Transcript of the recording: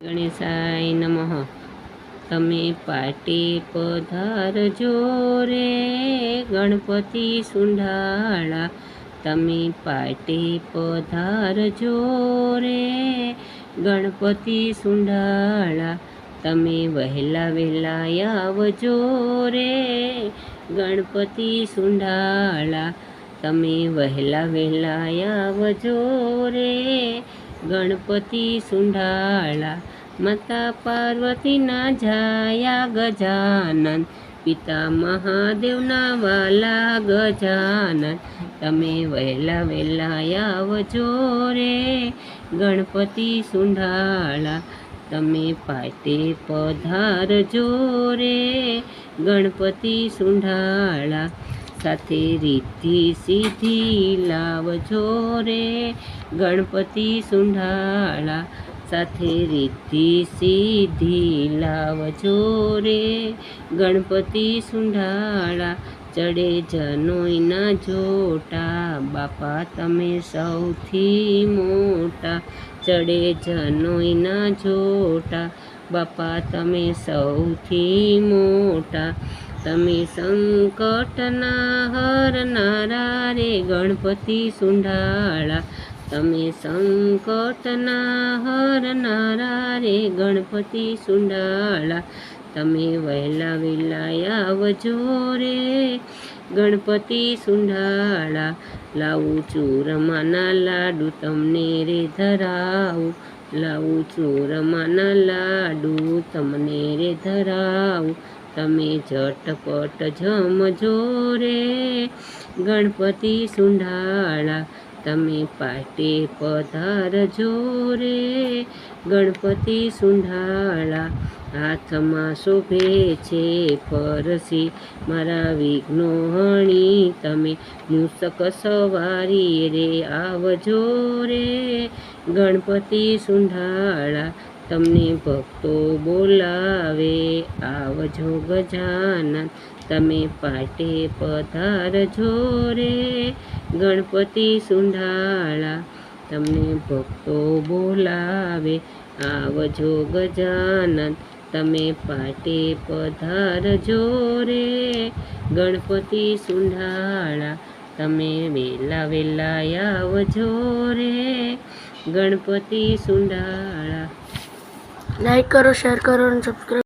ગણેશાય નમઃ. તમે પાટે પધારજો રે ગણપતિ સુંઢાળા. તમે પાટે પધારજો રે ગણપતિ સુંઢાળા. તમે વહેલા વહેલા આવજો રે ગણપતિ સુંઢાળા. તમે વહેલા વહેલા આવજો રે ગણપતિ સુંઢાળા. માતા પાર્વતીના જાયા ગજાનન, પિતા મહાદેવના વાલા ગજાનન. તમે વહેલા વહેલા આવજો રે ગણપતિ સુંઢાળા. તમે પાટે પધારજો રે ગણપતિ સુંઢાળા. સાથે રીતિ સીધી લાવજો રે ગણપતિ સુંઢાળા. સાથે રીતિ સીધી લાવજો રે ગણપતિ સુંઢાળા. ચડે જનોઈના જોટા, બાપા તમે સૌથી મોટા. ચડે જનોઈના જોટા, બાપા તમે સૌથી મોટા. તમે સંકટના હરનારા રે ગણપતિ સુંઢાળા. તમે સંકટના હરનારા રે ગણપતિ સુંઢાળા. તમે વહેલા વહેલા આવજો રે ગણપતિ સુંઢાળા. લાવું ચૂરમાના લાડુ તમને રે ધરાવું. લાવું ચૂરમાના લાડુ તમને રે ધરાવું. તમે ઝટપટ જમજો રે ગણપતિ સુંઢાળા. તમે પાટે પધારજો રે ગણપતિ સુંઢાળા. હાથમાં શોભે છે પરસી, મારા વિઘ્નો હણી. તમે મૂષક સવારી રે આવજો રે ગણપતિ સુંઢાળા. તમને ભક્તો બોલાવે આવજો ગજાનન. તમે પાટે પધારજો રે ગણપતિ સુંઢાળા. તમને ભક્તો બોલાવે આવજો ગજાનન. તમે પાટે પધારજો રે ગણપતિ સુંઢાળા. તમે વેલા વેલા આવજો રે ગણપતિ સુંઢાળા. લાઈક કરો, શેર કરો અને સબસ્ક્રાઈબ